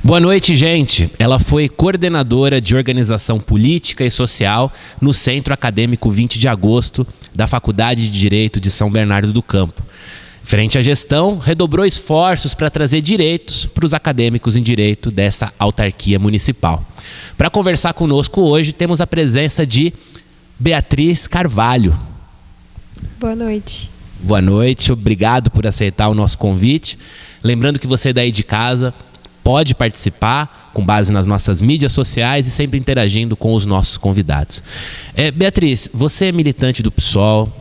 Boa noite, gente. Ela foi coordenadora de organização política e social no Centro Acadêmico 20 de Agosto da Faculdade de Direito de São Bernardo do Campo. Frente à gestão, redobrou esforços para trazer direitos para os acadêmicos em direito dessa autarquia municipal. Para conversar conosco hoje, temos a presença de Beatriz Carvalho. Boa noite. Boa noite, obrigado por aceitar o nosso convite. Lembrando que você daí de casa pode participar com base nas nossas mídias sociais e sempre interagindo com os nossos convidados. Beatriz, você é militante do PSOL,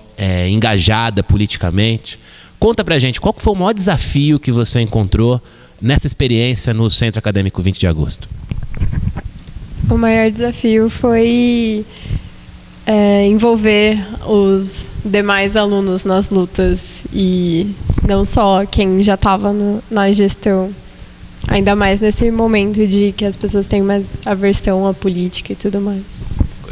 engajada politicamente. Conta pra gente, qual foi o maior desafio que você encontrou nessa experiência no Centro Acadêmico 20 de Agosto? O maior desafio foi envolver os demais alunos nas lutas e não só quem já estava na gestão. Ainda mais nesse momento de que as pessoas têm mais aversão à política e tudo mais.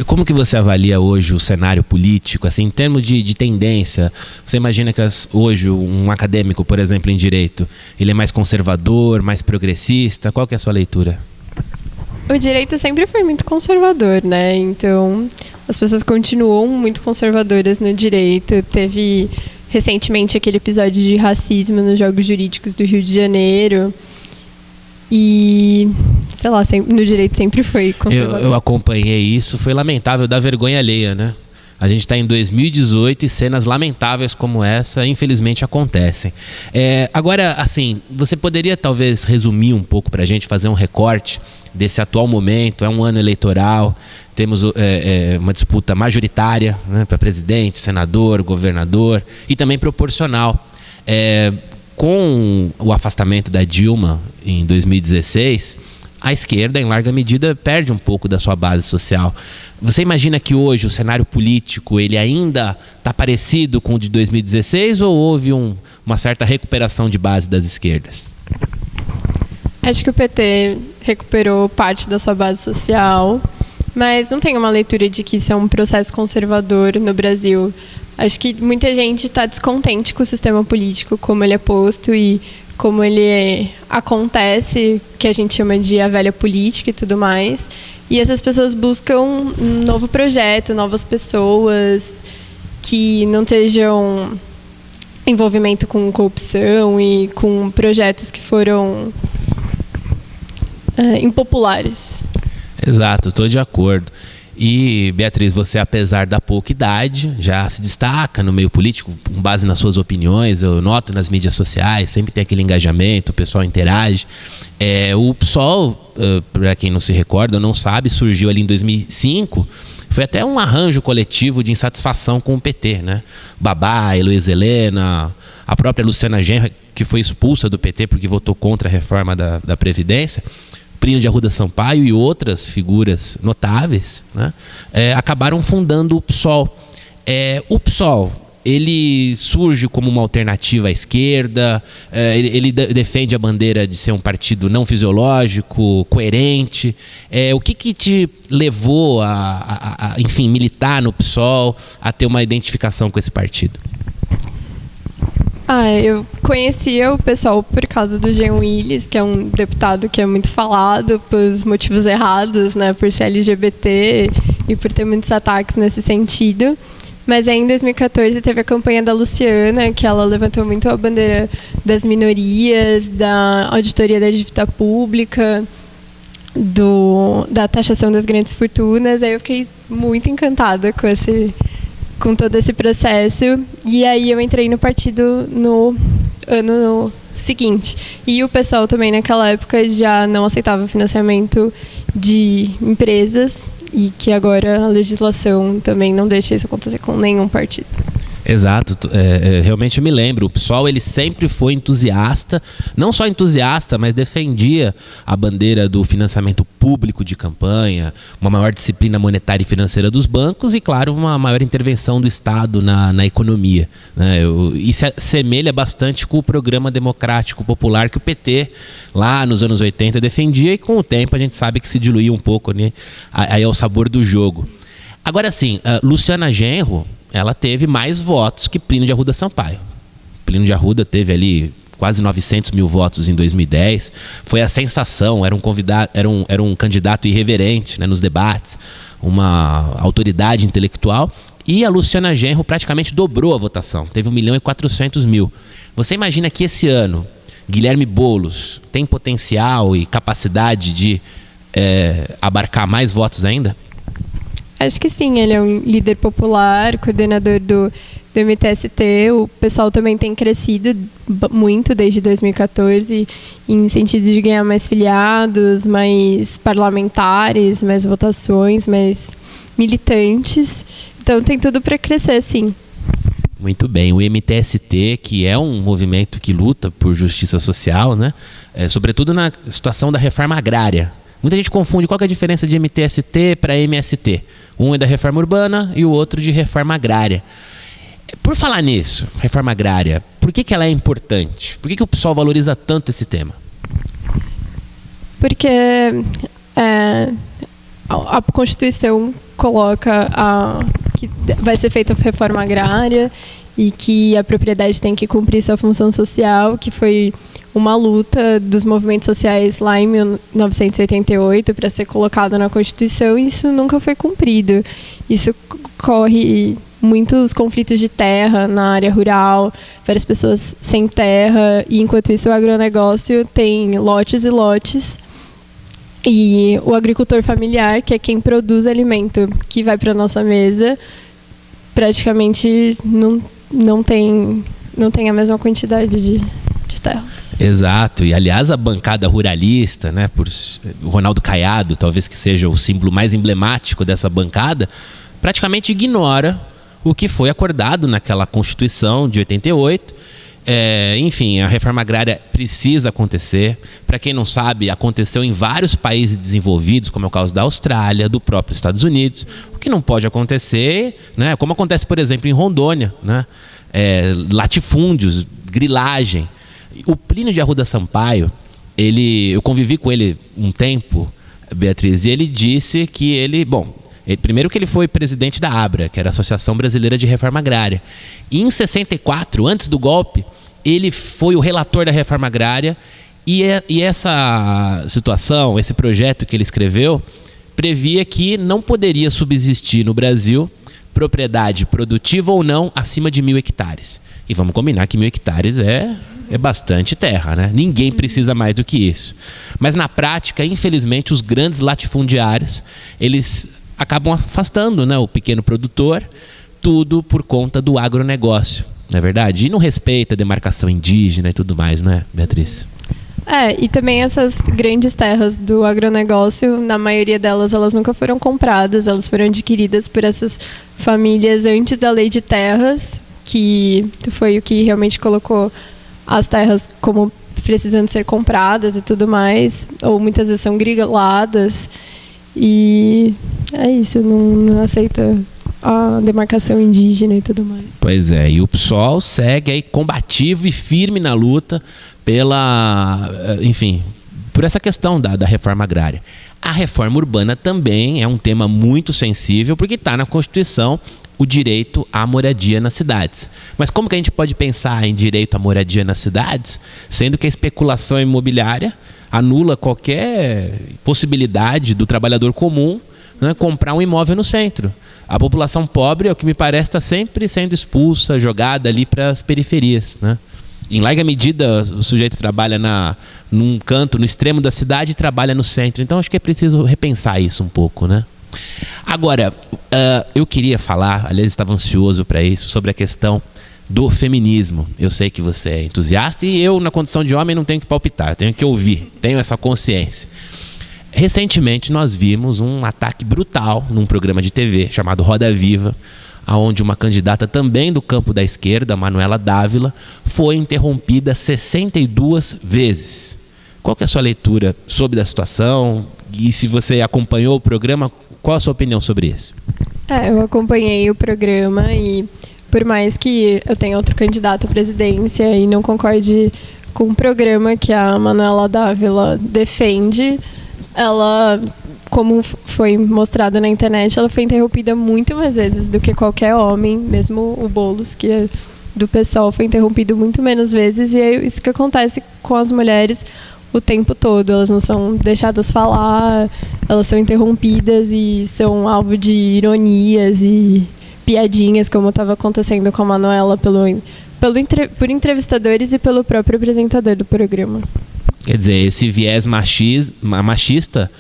Como que você avalia hoje o cenário político, assim, em termos de tendência? Você imagina que hoje um acadêmico, por exemplo, em direito, ele é mais conservador, mais progressista? Qual que é a sua leitura? O direito sempre foi muito conservador, né? Então, as pessoas continuam muito conservadoras no direito. Teve recentemente aquele episódio de racismo nos Jogos Jurídicos do Rio de Janeiro. E, sei lá, no direito sempre foi conservador. Eu acompanhei isso, foi lamentável, dá vergonha alheia, né? A gente está em 2018 e cenas lamentáveis como essa, infelizmente, acontecem. Agora, assim, você poderia talvez resumir um pouco para a gente, fazer um recorte desse atual momento? É um ano eleitoral, temos uma disputa majoritária, né, para presidente, senador, governador e também proporcional. Com o afastamento da Dilma em 2016, a esquerda, em larga medida, perde um pouco da sua base social. Você imagina que hoje o cenário político ele ainda está parecido com o de 2016 ou houve uma certa recuperação de base das esquerdas? Acho que o PT recuperou parte da sua base social, mas não tem uma leitura de que isso é um processo conservador no Brasil. Acho que muita gente está descontente com o sistema político, como ele é posto e como ele acontece, que a gente chama de a velha política e tudo mais. E essas pessoas buscam um novo projeto, novas pessoas que não estejam em envolvimento com corrupção e com projetos que foram impopulares. Exato, estou de acordo. E, Beatriz, você, apesar da pouca idade, já se destaca no meio político, com base nas suas opiniões, eu noto nas mídias sociais, sempre tem aquele engajamento, o pessoal interage. O PSOL, para quem não se recorda ou não sabe, surgiu ali em 2005, foi até um arranjo coletivo de insatisfação com o PT, né? Babá, Heloísa Helena, a própria Luciana Genro, que foi expulsa do PT porque votou contra a reforma da Previdência, Plínio de Arruda Sampaio e outras figuras notáveis, né, acabaram fundando o PSOL. O PSOL, ele surge como uma alternativa à esquerda, ele defende a bandeira de ser um partido não fisiológico, coerente. O que te levou enfim, militar no PSOL, a ter uma identificação com esse partido? Eu conhecia o pessoal por causa do Jean Willis, que é um deputado que é muito falado por motivos errados, né, por ser LGBT e por ter muitos ataques nesse sentido. Mas aí, em 2014 teve a campanha da Luciana, que ela levantou muito a bandeira das minorias, da auditoria da dívida pública, da taxação das grandes fortunas. Aí eu fiquei muito encantada com todo esse processo, e aí eu entrei no partido no ano seguinte. E o pessoal também naquela época já não aceitava financiamento de empresas, e que agora a legislação também não deixa isso acontecer com nenhum partido. Exato, realmente eu me lembro, o PSOL ele sempre foi entusiasta, não só entusiasta, mas defendia a bandeira do financiamento público de campanha, uma maior disciplina monetária e financeira dos bancos e, claro, uma maior intervenção do Estado na economia, né? Isso semelha bastante com o programa democrático popular que o PT, lá nos anos 80, defendia, e com o tempo a gente sabe que se diluiu um pouco, né? Aí é o sabor do jogo. Agora sim, Luciana Genro, ela teve mais votos que Plínio de Arruda Sampaio. Plínio de Arruda teve ali quase 900 mil votos em 2010. Foi a sensação, era um candidato irreverente, né, nos debates, uma autoridade intelectual. E a Luciana Genro praticamente dobrou a votação, teve 1.400.000. Você imagina que esse ano Guilherme Boulos tem potencial e capacidade de abarcar mais votos ainda? Acho que sim, ele é um líder popular, coordenador do MTST. O pessoal também tem crescido muito desde 2014 em sentido de ganhar mais filiados, mais parlamentares, mais votações, mais militantes. Então tem tudo para crescer, sim. Muito bem, o MTST, que é um movimento que luta por justiça social, né? Sobretudo na situação da reforma agrária. Muita gente confunde qual que é a diferença de MTST para MST. Um é da reforma urbana e o outro de reforma agrária. Por falar nisso, reforma agrária, por que ela é importante? Por que o pessoal valoriza tanto esse tema? Porque a Constituição coloca que vai ser feita a reforma agrária e que a propriedade tem que cumprir sua função social, que foi uma luta dos movimentos sociais lá em 1988 para ser colocado na Constituição, e isso nunca foi cumprido. Isso corre muitos conflitos de terra na área rural, várias pessoas sem terra, e enquanto isso o agronegócio tem lotes e lotes. E o agricultor familiar, que é quem produz alimento que vai para a nossa mesa, praticamente não tem a mesma quantidade de terras. Exato, e aliás a bancada ruralista, né, por Ronaldo Caiado, talvez que seja o símbolo mais emblemático dessa bancada, praticamente ignora o que foi acordado naquela Constituição de 88. Enfim, a reforma agrária precisa acontecer. Para quem não sabe, aconteceu em vários países desenvolvidos, como é o caso da Austrália, do próprio Estados Unidos. O que não pode acontecer, né, como acontece, por exemplo, em Rondônia, né, latifúndios, grilagem. O Plínio de Arruda Sampaio, eu convivi com ele um tempo, Beatriz, e ele disse que primeiro que ele foi presidente da ABRA, que era a Associação Brasileira de Reforma Agrária. E em 64, antes do golpe, ele foi o relator da reforma agrária, e essa situação, esse projeto que ele escreveu, previa que não poderia subsistir no Brasil propriedade produtiva ou não acima de 1.000 hectares. E vamos combinar que 1.000 hectares é bastante terra, né? Ninguém precisa mais do que isso. Mas na prática, infelizmente, os grandes latifundiários, eles acabam afastando, né, o pequeno produtor, tudo por conta do agronegócio, não é verdade? E não respeita a demarcação indígena e tudo mais, né, Beatriz? E também essas grandes terras do agronegócio, na maioria delas, elas nunca foram compradas, elas foram adquiridas por essas famílias antes da lei de terras, que foi o que realmente colocou as terras como precisando ser compradas e tudo mais, ou muitas vezes são griladas, e é isso, não aceita a demarcação indígena e tudo mais. Pois é, e o PSOL segue aí combativo e firme na luta por essa questão da reforma agrária. A reforma urbana também é um tema muito sensível, porque está na Constituição o direito à moradia nas cidades. Mas como que a gente pode pensar em direito à moradia nas cidades, sendo que a especulação imobiliária anula qualquer possibilidade do trabalhador comum, né, comprar um imóvel no centro? A população pobre, é o que me parece, está sempre sendo expulsa, jogada ali para as periferias, né? Em larga medida, o sujeito trabalha num canto, no extremo da cidade, e trabalha no centro. Então, acho que é preciso repensar isso um pouco, né? Agora, eu queria falar, aliás, estava ansioso para isso, sobre a questão do feminismo. Eu sei que você é entusiasta e eu, na condição de homem, não tenho que palpitar, eu tenho que ouvir, tenho essa consciência. Recentemente, nós vimos um ataque brutal num programa de TV chamado Roda Viva, onde uma candidata também do campo da esquerda, Manuela Dávila, foi interrompida 62 vezes. Qual que é a sua leitura sobre a situação? E se você acompanhou o programa, qual a sua opinião sobre isso? Eu acompanhei o programa e, por mais que eu tenha outro candidato à presidência e não concorde com o programa que a Manuela Dávila defende, ela, como foi mostrado na internet, ela foi interrompida muito mais vezes do que qualquer homem, mesmo o Boulos, que do PSOL foi interrompido muito menos vezes, e é isso que acontece com as mulheres o tempo todo. Elas não são deixadas falar, elas são interrompidas e são alvo de ironias e piadinhas, como estava acontecendo com a Manuela por entrevistadores e pelo próprio apresentador do programa. Quer dizer, esse viés machista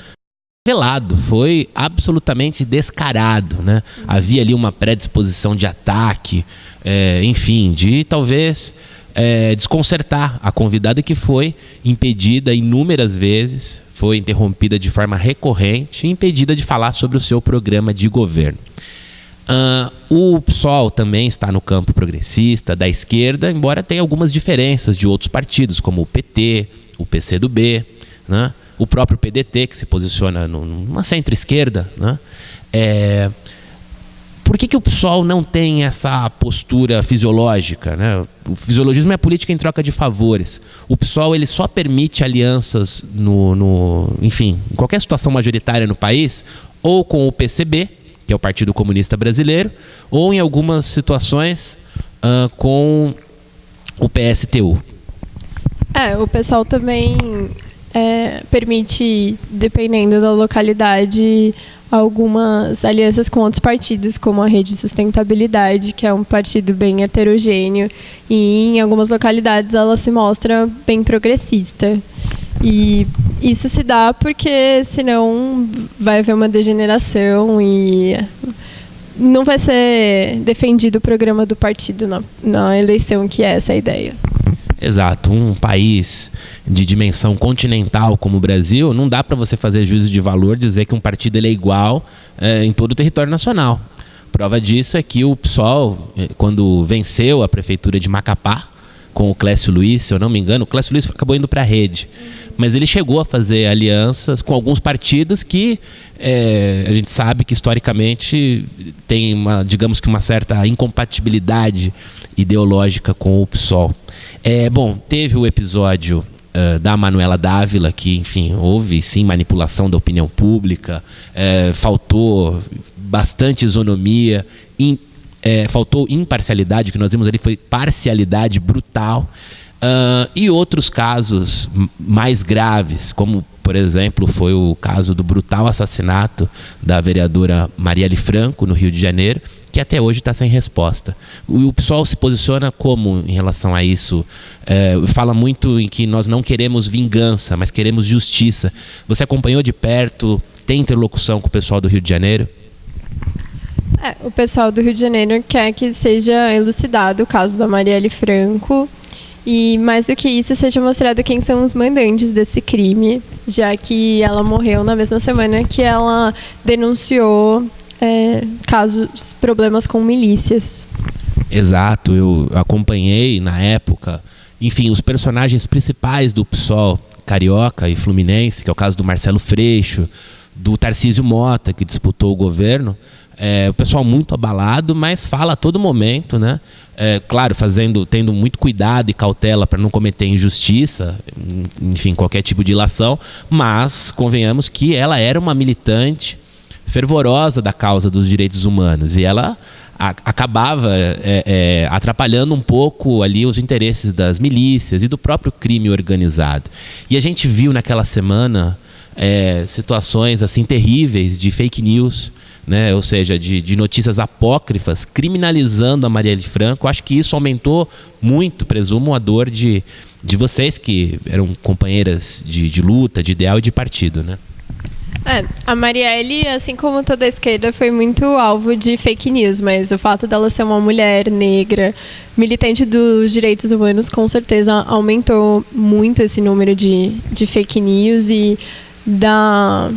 velado, foi absolutamente descarado, né? Havia ali uma predisposição de ataque, enfim, de talvez desconcertar a convidada, que foi impedida inúmeras vezes, foi interrompida de forma recorrente e impedida de falar sobre o seu programa de governo. O PSOL também está no campo progressista, da esquerda, embora tenha algumas diferenças de outros partidos, como o PT, o PCdoB, né? O próprio PDT, que se posiciona numa centro-esquerda, né? Por que o PSOL não tem essa postura fisiológica, né? O fisiologismo é política em troca de favores. O PSOL ele só permite alianças enfim, em qualquer situação majoritária no país, ou com o PCB, que é o Partido Comunista Brasileiro, ou em algumas situações com o PSTU. O PSOL também permite, dependendo da localidade, algumas alianças com outros partidos, como a Rede Sustentabilidade, que é um partido bem heterogêneo, e em algumas localidades ela se mostra bem progressista. E isso se dá porque senão vai haver uma degeneração e não vai ser defendido o programa do partido na eleição, que é essa a ideia. Exato. Um país de dimensão continental como o Brasil, não dá para você fazer juízo de valor, dizer que um partido ele é igual em todo o território nacional. Prova disso é que o PSOL, quando venceu a prefeitura de Macapá, com o Clécio Luiz, se eu não me engano, o Clécio Luiz acabou indo para a Rede, mas ele chegou a fazer alianças com alguns partidos que a gente sabe que historicamente tem digamos que uma certa incompatibilidade ideológica com o PSOL. Bom, teve o episódio da Manuela Dávila, que, enfim, houve sim manipulação da opinião pública, faltou bastante isonomia, faltou imparcialidade, o que nós vimos ali foi parcialidade brutal, e outros casos mais graves, como, por exemplo, foi o caso do brutal assassinato da vereadora Marielle Franco, no Rio de Janeiro, que até hoje está sem resposta. O PSOL se posiciona como em relação a isso? Fala muito em que nós não queremos vingança, mas queremos justiça. Você acompanhou de perto, tem interlocução com o pessoal do Rio de Janeiro? O pessoal do Rio de Janeiro quer que seja elucidado o caso da Marielle Franco e, mais do que isso, seja mostrado quem são os mandantes desse crime, já que ela morreu na mesma semana que ela denunciou problemas com milícias. Exato, eu acompanhei na época, enfim, os personagens principais do PSOL carioca e fluminense, que é o caso do Marcelo Freixo, do Tarcísio Mota, que disputou o governo. O pessoal muito abalado, mas fala a todo momento, né? Claro, tendo muito cuidado e cautela para não cometer injustiça, enfim, qualquer tipo de ilação, mas convenhamos que ela era uma militante fervorosa da causa dos direitos humanos, e ela acabava atrapalhando um pouco ali os interesses das milícias e do próprio crime organizado. E a gente viu naquela semana situações assim terríveis de fake news, né? Ou seja, de notícias apócrifas criminalizando a Marielle Franco. Acho que isso aumentou muito, presumo, a dor de vocês que eram companheiras de luta, de ideal e de partido, né? A Marielle, assim como toda a esquerda, foi muito alvo de fake news, mas o fato dela ser uma mulher negra, militante dos direitos humanos, com certeza aumentou muito esse número de fake news e da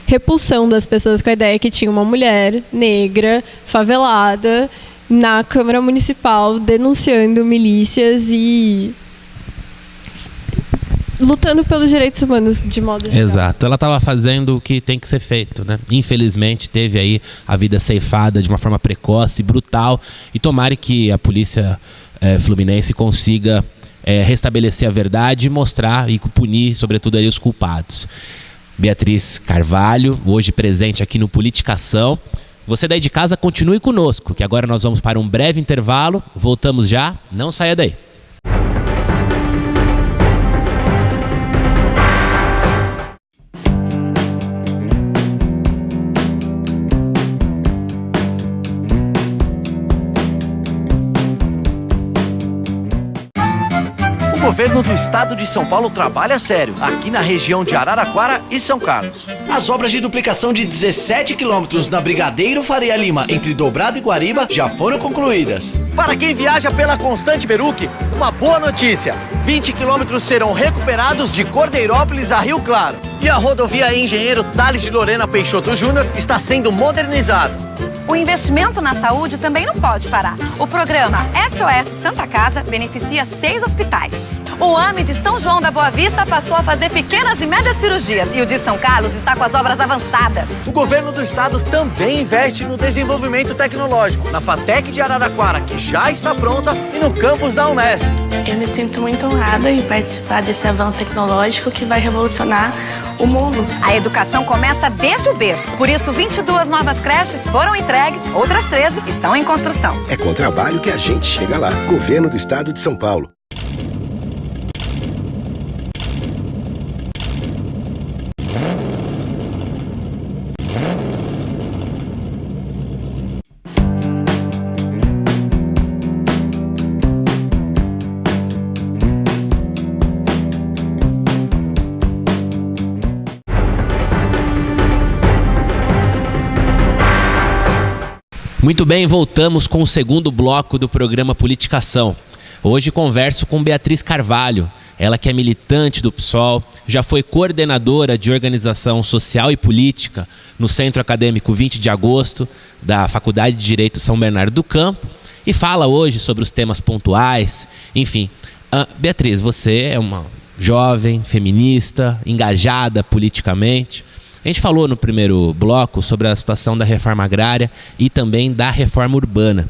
repulsão das pessoas com a ideia que tinha uma mulher negra, favelada, na Câmara Municipal, denunciando milícias e lutando pelos direitos humanos de modo geral. Exato, ela estava fazendo o que tem que ser feito, né? Infelizmente teve aí a vida ceifada de uma forma precoce, brutal, e tomara que a polícia fluminense consiga restabelecer a verdade, mostrar e punir, sobretudo, aí, os culpados. Beatriz Carvalho, hoje presente aqui no Politicação, Você daí de casa, continue conosco, que agora nós vamos para um breve intervalo. Voltamos já, não saia daí. O governo do estado de São Paulo trabalha sério, aqui na região de Araraquara e São Carlos. As obras de duplicação de 17 quilômetros na Brigadeiro Faria Lima, entre Dobrado e Guariba, já foram concluídas. Para quem viaja pela Constante Beruque, uma boa notícia: 20 quilômetros serão recuperados de Cordeirópolis a Rio Claro. E a rodovia Engenheiro Tales de Lorena Peixoto Júnior está sendo modernizada. O investimento na saúde também não pode parar. O programa SOS Santa Casa beneficia 6 hospitais. O AME de São João da Boa Vista passou a fazer pequenas e médias cirurgias e o de São Carlos está com as obras avançadas. O governo do estado também investe no desenvolvimento tecnológico, na FATEC de Araraquara, que já está pronta, e no campus da Unesp. Eu me sinto muito honrada em participar desse avanço tecnológico que vai revolucionar o mundo. A educação começa desde o berço. Por isso, 22 novas creches foram entregues, outras 13 estão em construção. É com trabalho que a gente chega lá. Governo do Estado de São Paulo. Muito bem, voltamos com o segundo bloco do programa Politicação. Hoje converso com Beatriz Carvalho, ela que é militante do PSOL, já foi coordenadora de organização social e política no Centro Acadêmico 20 de Agosto da Faculdade de Direito São Bernardo do Campo e fala hoje sobre os temas pontuais, enfim. Beatriz, você é uma jovem, feminista, engajada politicamente. A gente falou no primeiro bloco sobre a situação da reforma agrária e também da reforma urbana.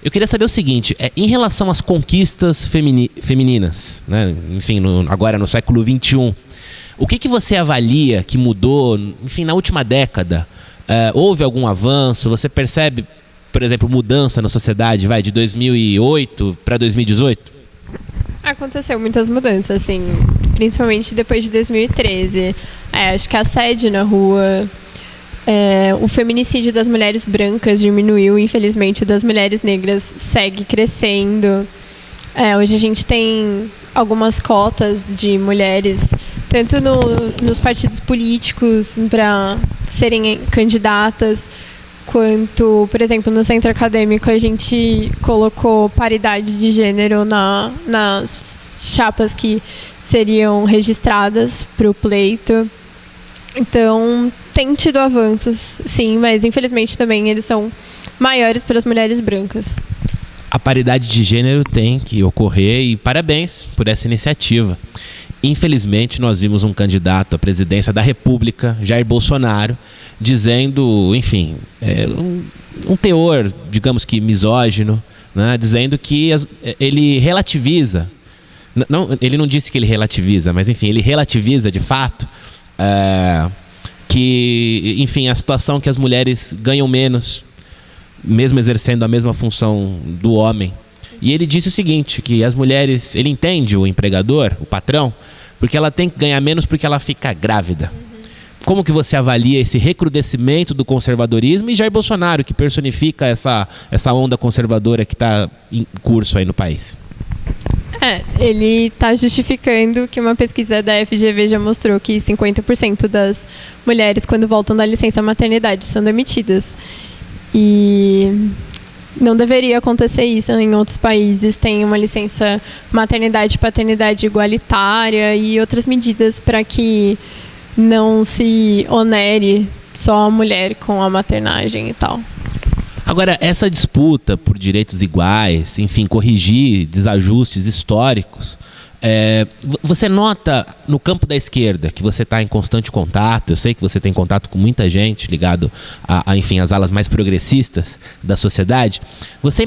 Eu queria saber o seguinte, em relação às conquistas femininas, né, enfim, agora no século XXI, o que você avalia que mudou, enfim, na última década? Houve algum avanço? Você percebe, por exemplo, mudança na sociedade, de 2008 para 2018? Aconteceu muitas mudanças, assim, principalmente depois de 2013. Acho que a assédio na rua, o feminicídio das mulheres brancas diminuiu, infelizmente o das mulheres negras segue crescendo. Hoje a gente tem algumas cotas de mulheres, tanto nos partidos políticos para serem candidatas, quanto, por exemplo, no centro acadêmico a gente colocou paridade de gênero nas chapas que seriam registradas para o pleito. Então, tem tido avanços, sim, mas infelizmente também eles são maiores para as mulheres brancas. A paridade de gênero tem que ocorrer e parabéns por essa iniciativa. Infelizmente, nós vimos um candidato à presidência da República, Jair Bolsonaro, dizendo, enfim, um teor, digamos que misógino, né, dizendo que ele relativiza, ele não disse que ele relativiza, mas enfim, ele relativiza de fato que, enfim, a situação que as mulheres ganham menos, mesmo exercendo a mesma função do homem. E ele disse o seguinte, que as mulheres, ele entende o empregador, o patrão, porque ela tem que ganhar menos porque ela fica grávida. Como que você avalia esse recrudescimento do conservadorismo e Jair Bolsonaro, que personifica essa onda conservadora que está em curso aí no país? Ele está justificando que uma pesquisa da FGV já mostrou que 50% das mulheres, quando voltam da licença maternidade, são demitidas. E não deveria acontecer isso em outros países. Tem uma licença maternidade e paternidade igualitária e outras medidas para que não se onere só a mulher com a maternagem e tal. Agora, essa disputa por direitos iguais, enfim, corrigir desajustes históricos, você nota no campo da esquerda que você está em constante contato, eu sei que você tem contato com muita gente ligado enfim, às alas mais progressistas da sociedade, você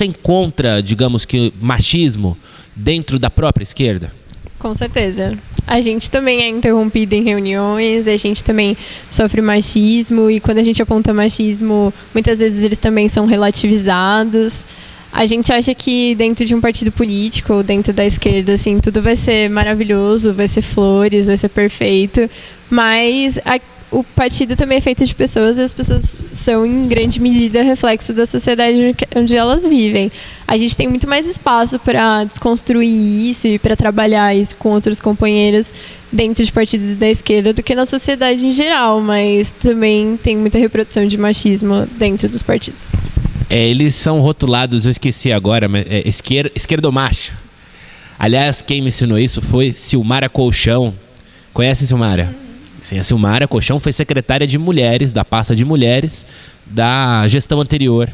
encontra, digamos que, machismo dentro da própria esquerda? Com certeza. A gente também é interrompido em reuniões, a gente também sofre machismo, e quando a gente aponta machismo, muitas vezes eles também são relativizados. A gente acha que dentro de um partido político ou dentro da esquerda, assim, tudo vai ser maravilhoso, vai ser flores, vai ser perfeito, mas o partido também é feito de pessoas, e as pessoas são, em grande medida, reflexo da sociedade onde elas vivem. A gente tem muito mais espaço para desconstruir isso e para trabalhar isso com outros companheiros dentro de partidos da esquerda do que na sociedade em geral, mas também tem muita reprodução de machismo dentro dos partidos. Eles são rotulados, eu esqueci agora, mas esquerdomacho. Aliás, quem me ensinou isso foi Silmara Colchão. Conhece a Silmara? Sim, a Silmara Colchão foi secretária de mulheres, da pasta de mulheres, da gestão anterior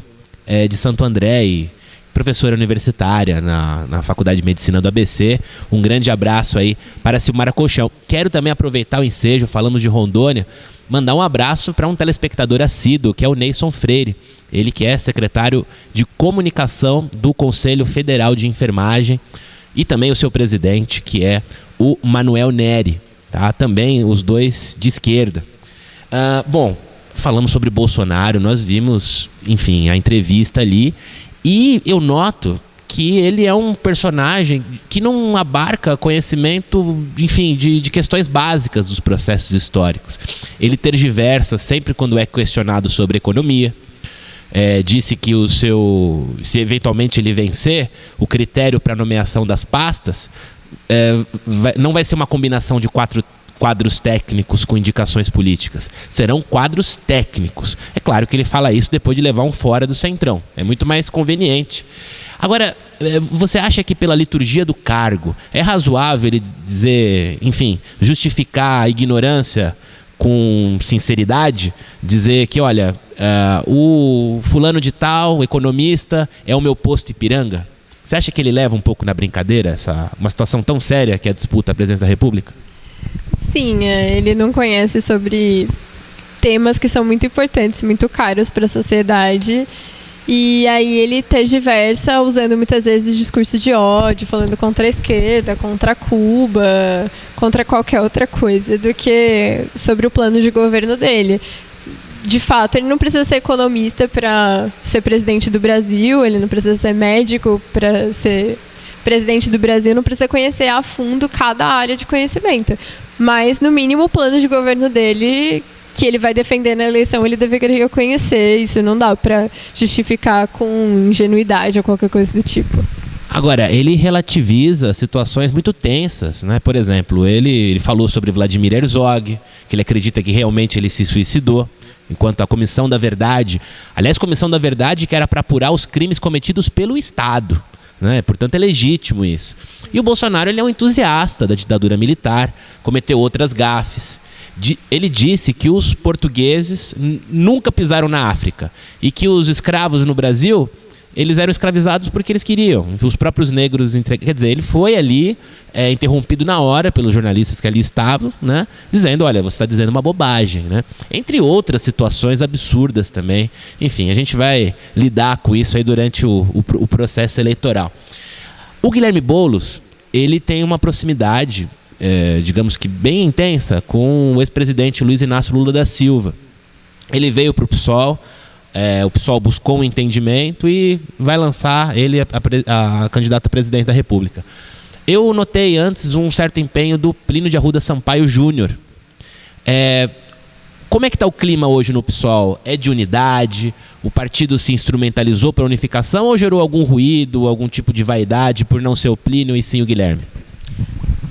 de Santo André, e professora universitária na Faculdade de Medicina do ABC. Um grande abraço aí para a Silmara Colchão. Quero também aproveitar o ensejo, falamos de Rondônia, mandar um abraço para um telespectador assíduo, que é o Neison Freire. Ele que é secretário de comunicação do Conselho Federal de Enfermagem, e também o seu presidente, que é o Manuel Neri. Tá? Também os dois de esquerda. Bom, falamos sobre Bolsonaro, nós vimos, enfim, a entrevista ali, e eu noto que ele é um personagem que não abarca conhecimento, enfim, de questões básicas dos processos históricos. Ele tergiversa sempre quando é questionado sobre economia. Disse que se eventualmente ele vencer, o critério para nomeação das pastas não vai ser uma combinação de quadros técnicos com indicações políticas. Serão quadros técnicos. É claro que ele fala isso depois de levar um fora do Centrão. É muito mais conveniente. Agora, você acha que pela liturgia do cargo é razoável ele dizer, enfim, justificar a ignorância com sinceridade? Dizer que, olha, o fulano de tal, o economista, é o meu posto Ipiranga? Você acha que ele leva um pouco na brincadeira uma situação tão séria que é a disputa à presidência da República? Sim, ele não conhece sobre temas que são muito importantes, muito caros para a sociedade. E aí ele tergiversa usando muitas vezes discurso de ódio, falando contra a esquerda, contra Cuba, contra qualquer outra coisa do que sobre o plano de governo dele. De fato, ele não precisa ser economista para ser presidente do Brasil, ele não precisa ser médico para ser presidente do Brasil, não precisa conhecer a fundo cada área de conhecimento. Mas, no mínimo, o plano de governo dele, que ele vai defender na eleição, ele deveria conhecer. Isso não dá para justificar com ingenuidade ou qualquer coisa do tipo. Agora, ele relativiza situações muito tensas, né? Por exemplo, ele falou sobre Vladimir Herzog, que ele acredita que realmente ele se suicidou, enquanto a Comissão da Verdade, aliás, Comissão da Verdade que era para apurar os crimes cometidos pelo Estado, né? Portanto, é legítimo isso. E o Bolsonaro, ele é um entusiasta da ditadura militar, cometeu outras gafes. Ele disse que os portugueses nunca pisaram na África e que os escravos no Brasil, eles eram escravizados porque eles queriam. Os próprios negros... Quer dizer, ele foi ali interrompido na hora pelos jornalistas que ali estavam, né? Dizendo, olha, você está dizendo uma bobagem, né? Entre outras situações absurdas também. Enfim, a gente vai lidar com isso aí durante o processo eleitoral. O Guilherme Boulos, ele tem uma proximidade, digamos que bem intensa, com o ex-presidente Luiz Inácio Lula da Silva. Ele veio para o PSOL, o PSOL buscou um entendimento e vai lançar ele a candidato a presidente da República. Eu notei antes um certo empenho do Plínio de Arruda Sampaio Júnior. Como é que está o clima hoje no PSOL? É de unidade? O partido se instrumentalizou para a unificação ou gerou algum ruído, algum tipo de vaidade por não ser o Plínio e sim o Guilherme?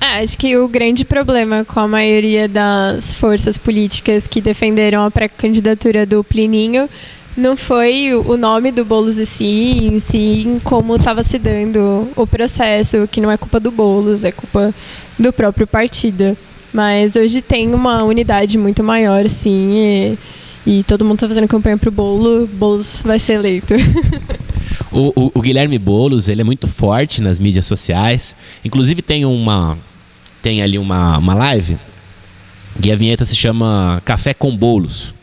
Acho que o grande problema com a maioria das forças políticas que defenderam a pré-candidatura do Plininho não foi o nome do Boulos em si, como estava se dando o processo, que não é culpa do Boulos, é culpa do próprio partido. Mas hoje tem uma unidade muito maior, sim, e todo mundo está fazendo campanha para o Boulos vai ser eleito. O Guilherme Boulos, ele é muito forte nas mídias sociais. Inclusive tem ali uma live, que a vinheta se chama Café com Boulos.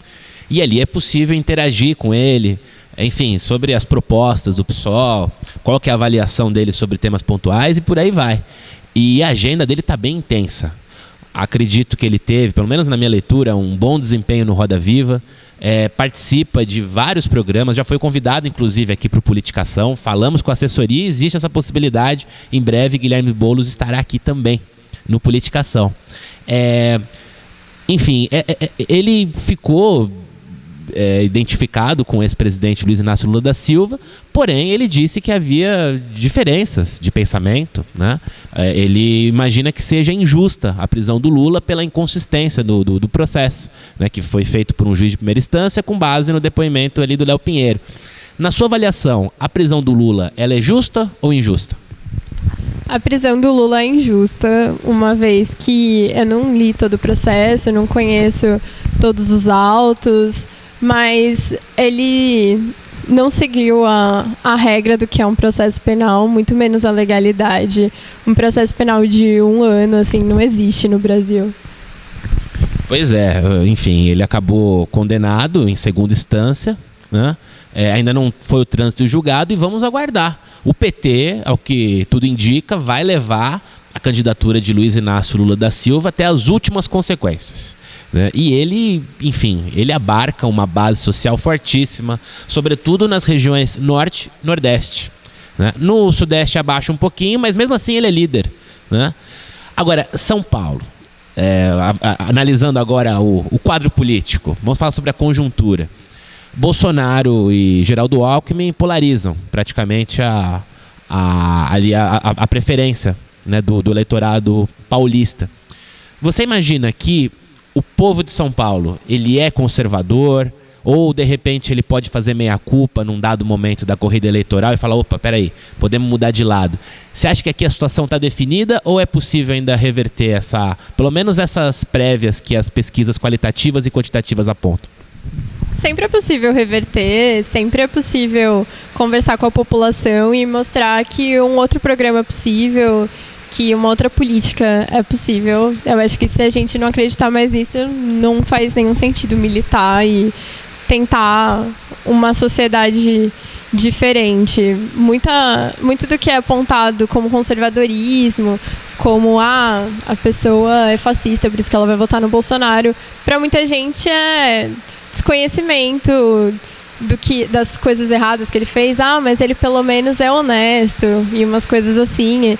E ali é possível interagir com ele, enfim, sobre as propostas do PSOL, qual que é a avaliação dele sobre temas pontuais e por aí vai. E a agenda dele está bem intensa. Acredito que ele teve, pelo menos na minha leitura, um bom desempenho no Roda Viva. Participa de vários programas, já foi convidado inclusive aqui para o Politicação, falamos com a assessoria, existe essa possibilidade, em breve Guilherme Boulos estará aqui também no Politicação. Enfim, ele ficou identificado com o ex-presidente Luiz Inácio Lula da Silva, porém ele disse que havia diferenças de pensamento, né? Ele imagina que seja injusta a prisão do Lula pela inconsistência do processo, né? Que foi feito por um juiz de primeira instância com base no depoimento ali do Léo Pinheiro. Na sua avaliação, a prisão do Lula, ela é justa ou injusta? A prisão do Lula é injusta, uma vez que eu não li todo o processo, não conheço todos os autos, mas ele não seguiu a regra do que é um processo penal, muito menos a legalidade. Um processo penal de 1 ano, assim, não existe no Brasil. Pois é, enfim, ele acabou condenado em segunda instância, né? Ainda não foi o trânsito julgado e vamos aguardar. O PT, ao que tudo indica, vai levar a candidatura de Luiz Inácio Lula da Silva até as últimas consequências, né? E ele, enfim, ele abarca uma base social fortíssima, sobretudo nas regiões norte e nordeste, né? No sudeste abaixa um pouquinho, mas mesmo assim ele é líder, né? Agora, São Paulo, analisando agora o quadro político, vamos falar sobre a conjuntura. Bolsonaro e Geraldo Alckmin polarizam praticamente a preferência, né, do eleitorado paulista. Você imagina que o povo de São Paulo, ele é conservador ou de repente ele pode fazer meia-culpa num dado momento da corrida eleitoral e falar, opa, peraí, podemos mudar de lado. Você acha que aqui a situação está definida ou é possível ainda reverter pelo menos essas prévias que as pesquisas qualitativas e quantitativas apontam? Sempre é possível reverter, sempre é possível conversar com a população e mostrar que um outro programa é possível, que uma outra política é possível. Eu acho que se a gente não acreditar mais nisso, não faz nenhum sentido militar e tentar uma sociedade diferente. Muito do que é apontado como conservadorismo, como a pessoa é fascista, por isso que ela vai votar no Bolsonaro, para muita gente é desconhecimento das coisas erradas que ele fez. Mas ele pelo menos é honesto e umas coisas assim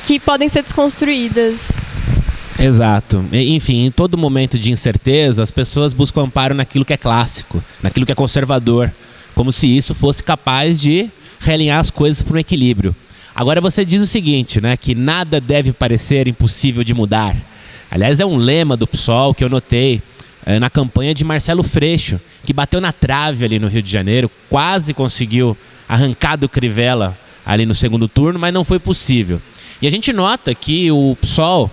que podem ser desconstruídas. Exato. Enfim, em todo momento de incerteza, as pessoas buscam amparo naquilo que é clássico, naquilo que é conservador, como se isso fosse capaz de realinhar as coisas para um equilíbrio. Agora você diz o seguinte, né, que nada deve parecer impossível de mudar. Aliás, é um lema do PSOL que eu notei na campanha de Marcelo Freixo, que bateu na trave ali no Rio de Janeiro, quase conseguiu arrancar do Crivella ali no segundo turno, mas não foi possível. E a gente nota que o PSOL,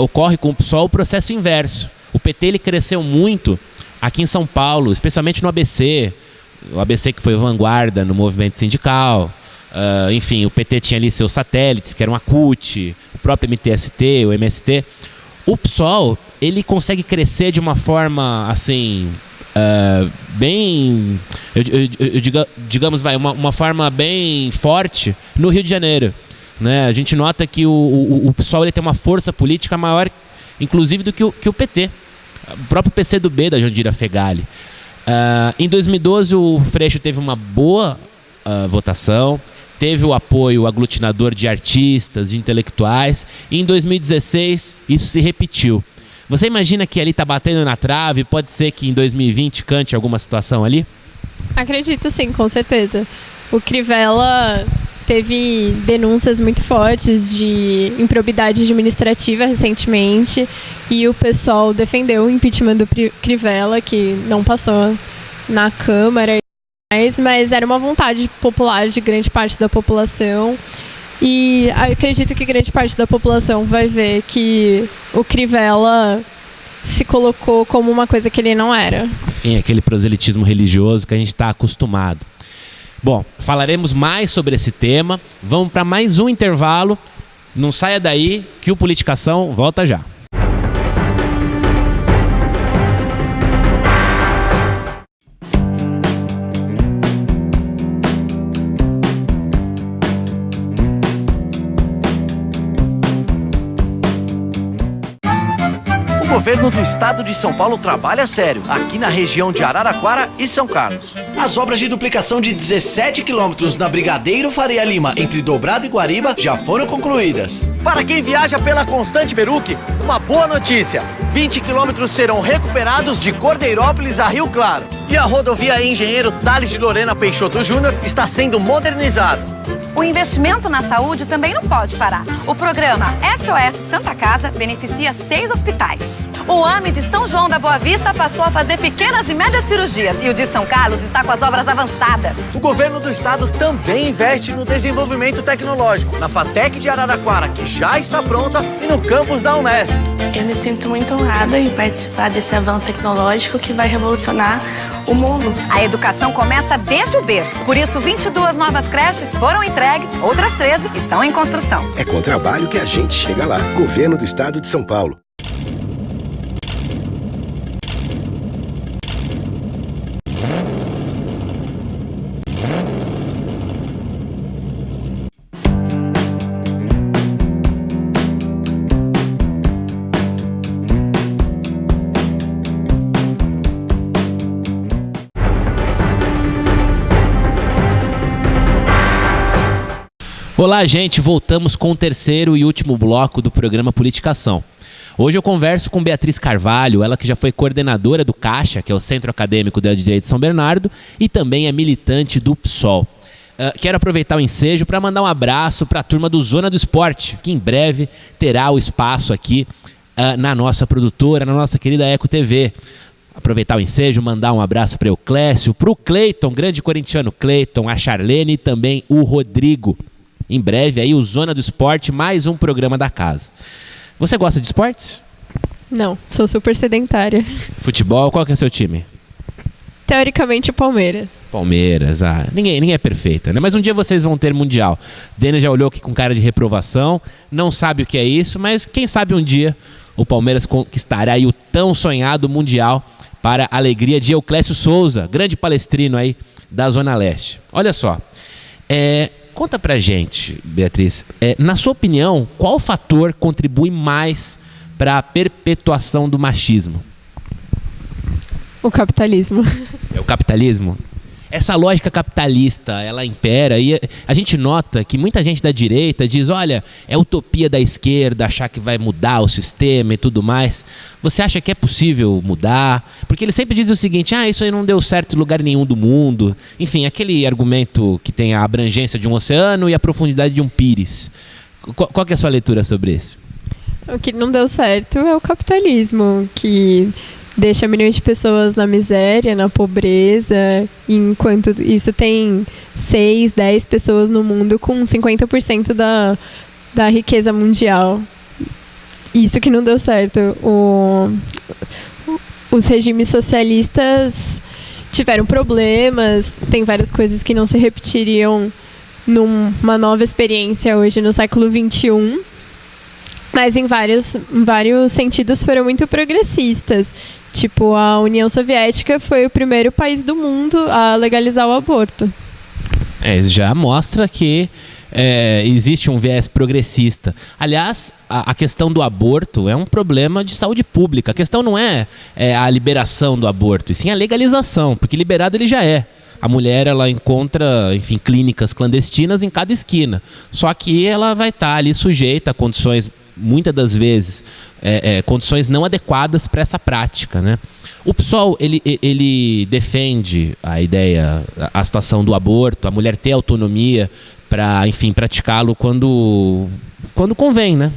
ocorre com o PSOL o processo inverso. O PT ele cresceu muito aqui em São Paulo, especialmente no ABC, o ABC que foi vanguarda no movimento sindical. Enfim, o PT tinha ali seus satélites, que eram a CUT, o próprio MTST, o MST. O PSOL, ele consegue crescer de uma forma, assim, bem, digamos, uma forma bem forte no Rio de Janeiro, né? A gente nota que o PSOL ele tem uma força política maior, inclusive, do que o PT. O próprio PCdoB da Jandira Fegali. Em 2012, o Freixo teve uma boa votação, teve o apoio aglutinador de artistas, de intelectuais, e em 2016 isso se repetiu. Você imagina que ali está batendo na trave, pode ser que em 2020 cante alguma situação ali? Acredito sim, com certeza. O Crivella teve denúncias muito fortes de improbidade administrativa recentemente e o PSOL defendeu o impeachment do Crivella, que não passou na Câmara, mas era uma vontade popular de grande parte da população. E acredito que grande parte da população vai ver que o Crivella se colocou como uma coisa que ele não era. Enfim, aquele proselitismo religioso que a gente está acostumado. Bom, falaremos mais sobre esse tema. Vamos para mais um intervalo. Não saia daí que o Politicação volta já. governo do estado de São Paulo trabalha sério, aqui na região de Araraquara e São Carlos. As obras de duplicação de 17 quilômetros na Brigadeiro Faria Lima, entre Dobrado e Guariba, já foram concluídas. Para quem viaja pela Constante Beruque, uma boa notícia. 20 quilômetros serão recuperados de Cordeirópolis a Rio Claro. E a rodovia Engenheiro Tales de Lorena Peixoto Júnior está sendo modernizada. O investimento na saúde também não pode parar. O programa SOS Santa Casa beneficia 6 hospitais. O AME de São João da Boa Vista passou a fazer pequenas e médias cirurgias e o de São Carlos está com as obras avançadas. O governo do estado também investe no desenvolvimento tecnológico, na FATEC de Araraquara, que já está pronta, e no campus da Unesp. Eu me sinto muito honrada em participar desse avanço tecnológico que vai revolucionar o mundo. A educação começa desde o berço. Por isso, 22 novas creches foram entregues, outras 13 estão em construção. É com trabalho que a gente chega lá. Governo do estado de São Paulo. Olá, gente, voltamos com o terceiro e último bloco do programa Politicação. Hoje eu converso com Beatriz Carvalho, ela que já foi coordenadora do CAIxa, que é o Centro Acadêmico de Direito de São Bernardo, e também é militante do PSOL. Quero aproveitar o ensejo para mandar um abraço para a turma do Zona do Esporte, que em breve terá o espaço aqui na nossa produtora, na nossa querida Eco TV. Aproveitar o ensejo, mandar um abraço para o Clécio, para o Cleiton, grande corintiano Cleiton, a Charlene e também o Rodrigo. Em breve aí o Zona do Esporte, mais um programa da casa. Você gosta de esportes? Não, sou super sedentária. Futebol, qual que é seu time? Teoricamente o Palmeiras. Palmeiras, ninguém é perfeita, né? Mas um dia vocês vão ter Mundial. Dena já olhou aqui com cara de reprovação, não sabe o que é isso, mas quem sabe um dia o Palmeiras conquistará aí o tão sonhado Mundial para a alegria de Euclésio Souza, grande palestrino aí da Zona Leste. Olha só, conta pra gente, Beatriz, na sua opinião, qual fator contribui mais para a perpetuação do machismo? O capitalismo. É o capitalismo? Essa lógica capitalista, ela impera e a gente nota que muita gente da direita diz, olha, é utopia da esquerda achar que vai mudar o sistema e tudo mais. Você acha que é possível mudar? Porque eles sempre dizem o seguinte, isso aí não deu certo em lugar nenhum do mundo. Enfim, aquele argumento que tem a abrangência de um oceano e a profundidade de um pires. Qual que é a sua leitura sobre isso? O que não deu certo é o capitalismo, que deixa milhões de pessoas na miséria, na pobreza, enquanto isso tem 6, 10 pessoas no mundo com 50% da riqueza mundial. Isso que não deu certo. Os regimes socialistas tiveram problemas, tem várias coisas que não se repetiriam numa nova experiência hoje no século XXI, mas em vários sentidos foram muito progressistas. Tipo, a União Soviética foi o primeiro país do mundo a legalizar o aborto. Isso já mostra que existe um viés progressista. Aliás, a questão do aborto é um problema de saúde pública. A questão não é a liberação do aborto, e sim a legalização, porque liberado ele já é. A mulher, ela encontra, enfim, clínicas clandestinas em cada esquina. Só que ela vai estar ali sujeita a condições, muitas das vezes, condições não adequadas para essa prática, né? O PSOL, ele defende a ideia, a situação do aborto, a mulher ter autonomia para, enfim, praticá-lo quando convém, né?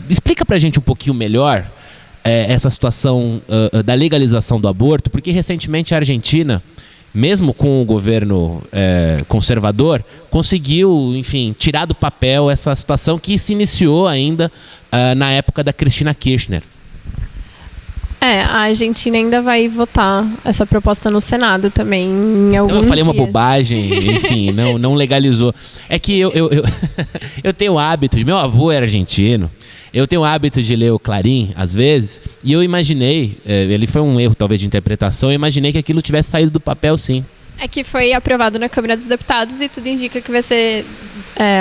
Explica pra gente um pouquinho melhor essa situação da legalização do aborto, porque recentemente a Argentina, mesmo com o governo conservador, conseguiu, enfim, tirar do papel essa situação que se iniciou ainda na época da Cristina Kirchner. A Argentina ainda vai votar essa proposta no Senado também em alguns dias. Eu falei uma bobagem, enfim, não legalizou. É que eu tenho o hábito, meu avô era argentino, eu tenho o hábito de ler o Clarim, às vezes, e eu imaginei, ele foi um erro talvez de interpretação, eu imaginei que aquilo tivesse saído do papel, sim. É que foi aprovado na Câmara dos Deputados e tudo indica que vai ser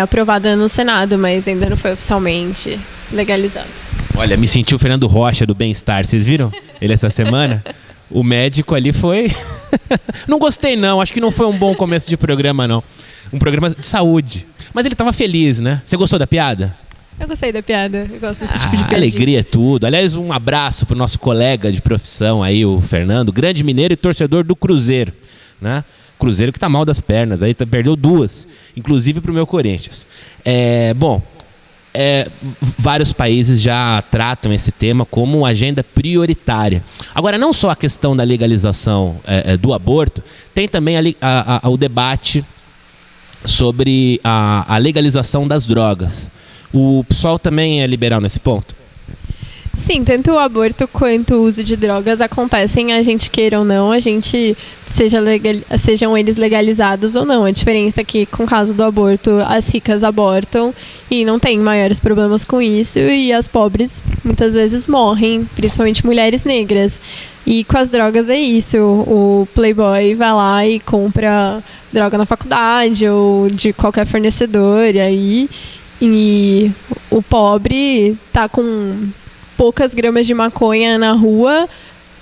aprovado no Senado, mas ainda não foi oficialmente legalizado. Olha, me senti o Fernando Rocha do Bem-Estar, vocês viram ele essa semana? O médico ali foi... Não gostei não, acho que não foi um bom começo de programa não. Um programa de saúde. Mas ele tava feliz, né? Você gostou da piada? Eu gostei da piada, eu gosto desse tipo de piada. Alegria é tudo. Aliás, um abraço pro nosso colega de profissão aí, o Fernando, grande mineiro e torcedor do Cruzeiro, né? Cruzeiro que tá mal das pernas, aí perdeu 2, inclusive pro meu Corinthians. Vários países já tratam esse tema como agenda prioritária. Agora, não só a questão da legalização do aborto, tem também o debate sobre a legalização das drogas. O pessoal também é liberal nesse ponto? Sim, tanto o aborto quanto o uso de drogas acontecem, a gente queira ou não, sejam eles legalizados ou não. A diferença é que, com o caso do aborto, as ricas abortam e não tem maiores problemas com isso, e as pobres muitas vezes morrem, principalmente mulheres negras. E com as drogas é isso, o playboy vai lá e compra droga na faculdade ou de qualquer fornecedor, e o pobre tá com poucas gramas de maconha na rua,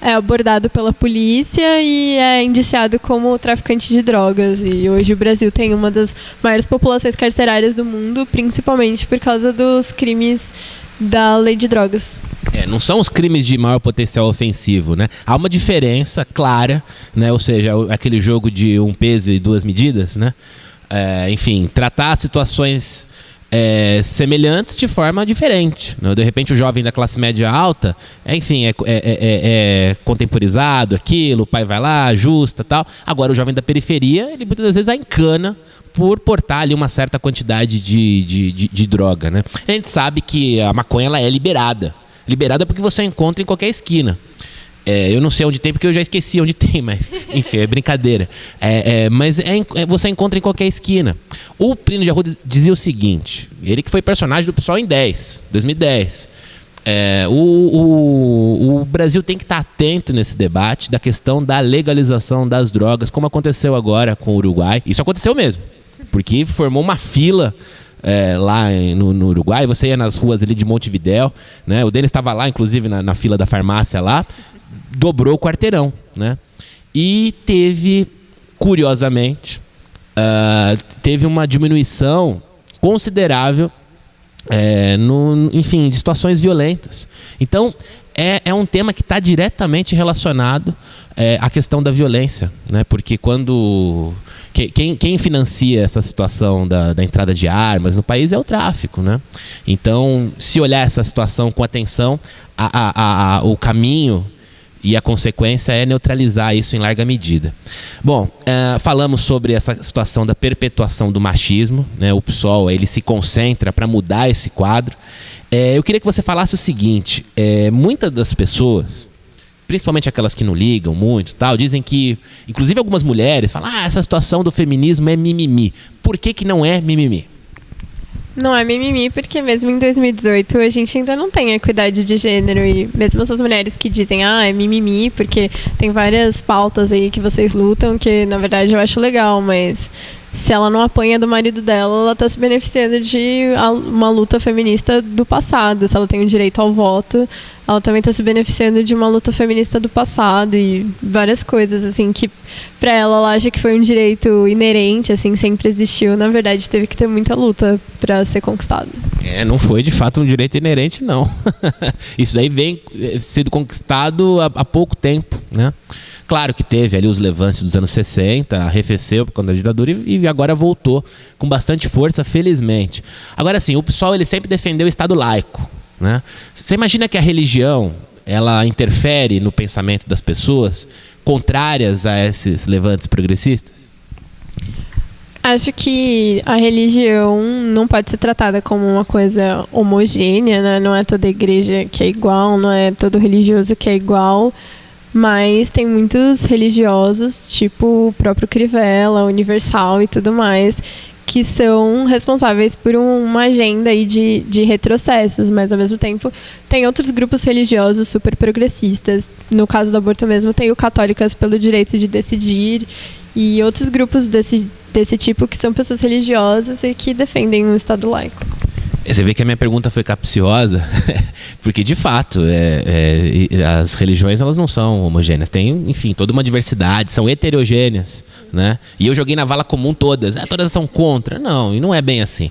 é abordado pela polícia e é indiciado como traficante de drogas. E hoje o Brasil tem uma das maiores populações carcerárias do mundo, principalmente por causa dos crimes da lei de drogas. Não são os crimes de maior potencial ofensivo, né? Há uma diferença clara, né? Ou seja, aquele jogo de um peso e 2 medidas, né? Enfim, tratar situações semelhantes de forma diferente, né? De repente o jovem da classe média alta, é contemporizado aquilo, o pai vai lá, ajusta, tal. Agora o jovem da periferia, ele muitas vezes vai em cana por portar ali uma certa quantidade de droga, né? A gente sabe que a maconha ela é liberada porque você encontra em qualquer esquina. Eu não sei onde tem, porque eu já esqueci onde tem, mas enfim, é brincadeira. Mas você encontra em qualquer esquina. O Plínio de Arruda dizia o seguinte, ele que foi personagem do PSOL em 2010. O Brasil tem que estar atento nesse debate da questão da legalização das drogas, como aconteceu agora com o Uruguai. Isso aconteceu mesmo, porque formou uma fila lá no Uruguai. Você ia nas ruas ali de Montevidéu, né? O Denis estava lá, inclusive, na fila da farmácia lá. Dobrou o quarteirão, né? E teve, curiosamente, teve uma diminuição considerável de situações violentas. Então, é um tema que está diretamente relacionado à questão da violência, né? Porque quando... Quem financia essa situação da entrada de armas no país é o tráfico, né? Então, se olhar essa situação com atenção, o caminho e a consequência é neutralizar isso em larga medida. Bom, falamos sobre essa situação da perpetuação do machismo, né? O PSOL ele se concentra para mudar esse quadro. Eu queria que você falasse o seguinte, muitas das pessoas, principalmente aquelas que não ligam muito, tal, dizem que, inclusive algumas mulheres, falam, essa situação do feminismo é mimimi. Por que não é mimimi? Não é mimimi, porque mesmo em 2018 a gente ainda não tem equidade de gênero, e mesmo essas mulheres que dizem, é mimimi, porque tem várias pautas aí que vocês lutam, que na verdade eu acho legal, mas se ela não apanha do marido dela, ela está se beneficiando de uma luta feminista do passado. Se ela tem o direito ao voto, ela também está se beneficiando de uma luta feminista do passado e várias coisas, assim, que para ela acha que foi um direito inerente, assim, sempre existiu. Na verdade, teve que ter muita luta para ser conquistado. Não foi de fato um direito inerente, não. Isso aí vem sendo conquistado há pouco tempo, né? Claro que teve ali os levantes dos anos 60, arrefeceu por conta da ditadura e agora voltou com bastante força, felizmente. Agora sim, o PSOL ele sempre defendeu o Estado laico, né? Você imagina que a religião ela interfere no pensamento das pessoas contrárias a esses levantes progressistas? Acho que a religião não pode ser tratada como uma coisa homogênea, né? Não é toda igreja que é igual, não é todo religioso que é igual. Mas tem muitos religiosos, tipo o próprio Crivella, Universal e tudo mais, que são responsáveis por uma agenda aí de retrocessos, mas ao mesmo tempo tem outros grupos religiosos super progressistas. No caso do aborto mesmo, tem o Católicas pelo Direito de Decidir e outros grupos desse tipo que são pessoas religiosas e que defendem um Estado laico. Você vê que a minha pergunta foi capciosa, porque de fato as religiões elas não são homogêneas, tem, enfim, toda uma diversidade, são heterogêneas, né? E eu joguei na vala comum todas, todas são contra, não, e não é bem assim.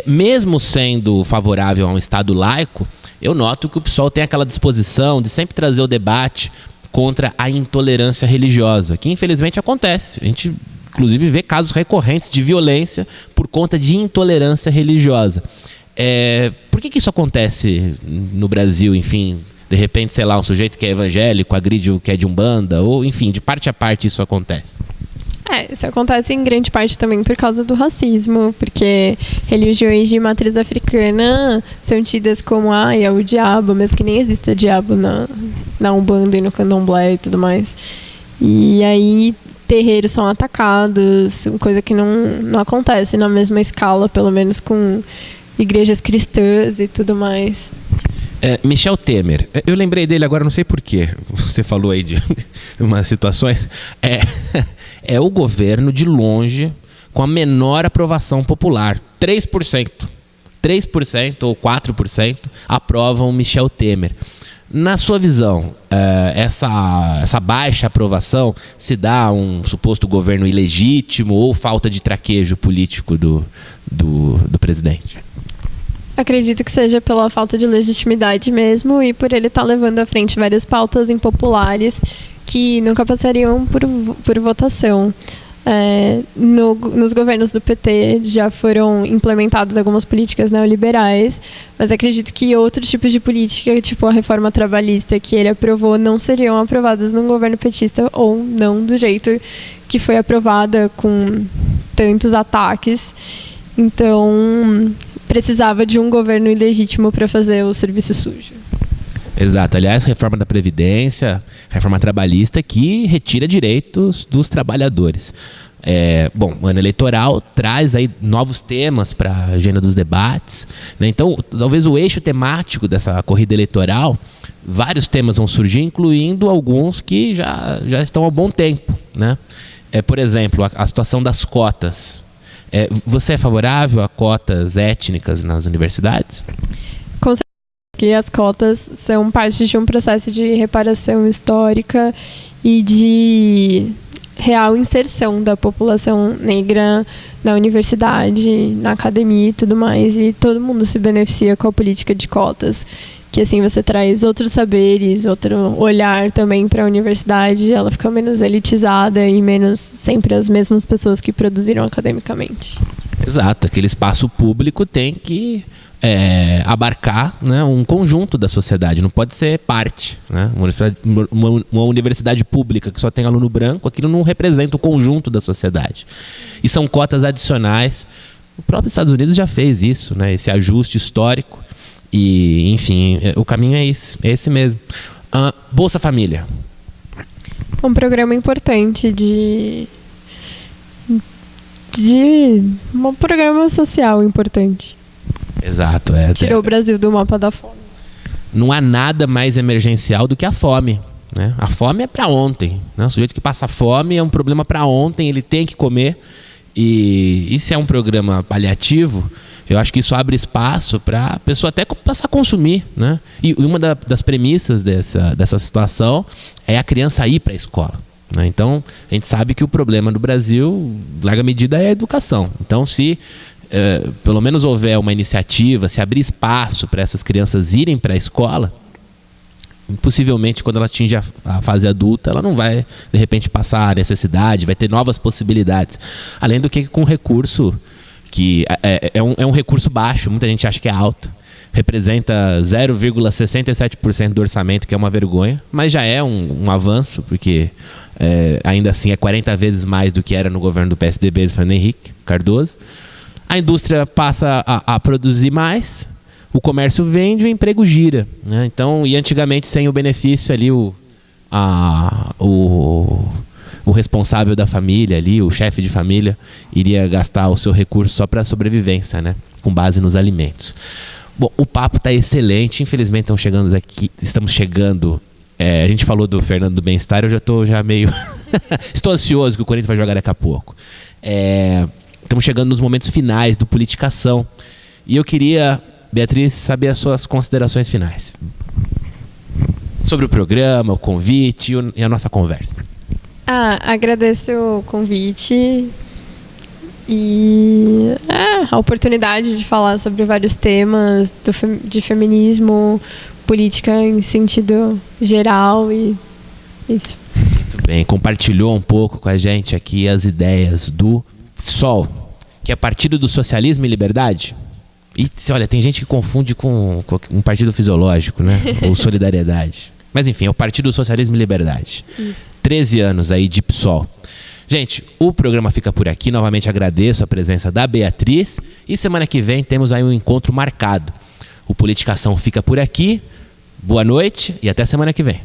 Mesmo sendo favorável a um Estado laico, eu noto que o PSOL tem aquela disposição de sempre trazer o debate contra a intolerância religiosa, que infelizmente acontece. A gente inclusive vê casos recorrentes de violência por conta de intolerância religiosa. Por que isso acontece no Brasil, enfim? De repente, sei lá, um sujeito que é evangélico agride o que é de Umbanda, ou enfim, de parte a parte isso acontece? Isso acontece em grande parte também por causa do racismo, porque religiões de matriz africana são tidas como é o diabo, mesmo que nem exista diabo na Umbanda e no Candomblé e tudo mais. E aí terreiros são atacados, coisa que não acontece na mesma escala, pelo menos com igrejas cristãs e tudo mais. Michel Temer, eu lembrei dele agora, não sei porquê, você falou aí de umas situações, é o governo de longe com a menor aprovação popular, 3% ou 4% aprovam Michel Temer. Na sua visão, essa baixa aprovação se dá a um suposto governo ilegítimo ou falta de traquejo político do presidente? Acredito que seja pela falta de legitimidade mesmo e por ele estar levando à frente várias pautas impopulares que nunca passariam por votação. Nos governos do PT já foram implementadas algumas políticas neoliberais, mas acredito que outros tipos de política, tipo a reforma trabalhista que ele aprovou, não seriam aprovadas num governo petista ou não do jeito que foi aprovada, com tantos ataques. Então, precisava de um governo ilegítimo para fazer o serviço sujo. Exato. Aliás, reforma da Previdência, reforma trabalhista que retira direitos dos trabalhadores. O ano eleitoral traz aí novos temas para a agenda dos debates, né? Então, talvez o eixo temático dessa corrida eleitoral, vários temas vão surgir, incluindo alguns que já estão há bom tempo, né? Por exemplo, a situação das cotas. Você é favorável a cotas étnicas nas universidades? Com certeza que as cotas são parte de um processo de reparação histórica e de real inserção da população negra na universidade, na academia e tudo mais, e todo mundo se beneficia com a política de cotas, que assim você traz outros saberes, outro olhar também para a universidade, ela fica menos elitizada e menos sempre as mesmas pessoas que produziram academicamente. Exato, aquele espaço público tem que abarcar, né, um conjunto da sociedade, não pode ser parte, né? Uma universidade pública que só tem aluno branco, aquilo não representa o conjunto da sociedade. E são cotas adicionais. O próprio Estados Unidos já fez isso, né, esse ajuste histórico. E, enfim, o caminho é esse mesmo. Bolsa Família. Um programa importante um programa social importante. Exato. Tirou o Brasil do mapa da fome. Não há nada mais emergencial do que a fome, né? A fome é para ontem, né? O sujeito que passa fome é um problema para ontem, ele tem que comer. E se é um programa paliativo, eu acho que isso abre espaço para a pessoa até passar a consumir, né? E uma das premissas dessa situação é a criança ir para a escola, né? Então, a gente sabe que o problema no Brasil, em larga medida, é a educação. Então, se pelo menos houver uma iniciativa, se abrir espaço para essas crianças irem para a escola, possivelmente quando ela atinge a fase adulta, ela não vai, de repente, passar a necessidade, vai ter novas possibilidades. Além do que com recurso que é um recurso baixo, muita gente acha que é alto, representa 0,67% do orçamento, que é uma vergonha, mas já é um avanço, porque ainda assim é 40 vezes mais do que era no governo do PSDB, do Fernando Henrique Cardoso. A indústria passa a produzir mais, o comércio vende, o emprego gira, né? Então, e antigamente, sem o benefício ali, o responsável da família ali, o chefe de família, iria gastar o seu recurso só para sobrevivência, né? Com base nos alimentos. Bom, o papo está excelente, infelizmente estamos chegando. A gente falou do Fernando do Bem-Estar, eu já estou meio... Estou ansioso que o Corinthians vai jogar daqui a pouco. Estamos chegando nos momentos finais do Politicação. E eu queria, Beatriz, saber as suas considerações finais sobre o programa, o convite e a nossa conversa. Agradeço o convite e a oportunidade de falar sobre vários temas de feminismo, política em sentido geral e isso. Muito bem, compartilhou um pouco com a gente aqui as ideias do PSOL, que é Partido do Socialismo e Liberdade. E olha, tem gente que confunde com um partido fisiológico, né? Ou Solidariedade. Mas enfim, é o Partido do Socialismo e Liberdade. Isso. 13 anos aí de PSOL. Gente, o programa fica por aqui. Novamente agradeço a presença da Beatriz. E semana que vem temos aí um encontro marcado. O Politicação fica por aqui. Boa noite e até semana que vem.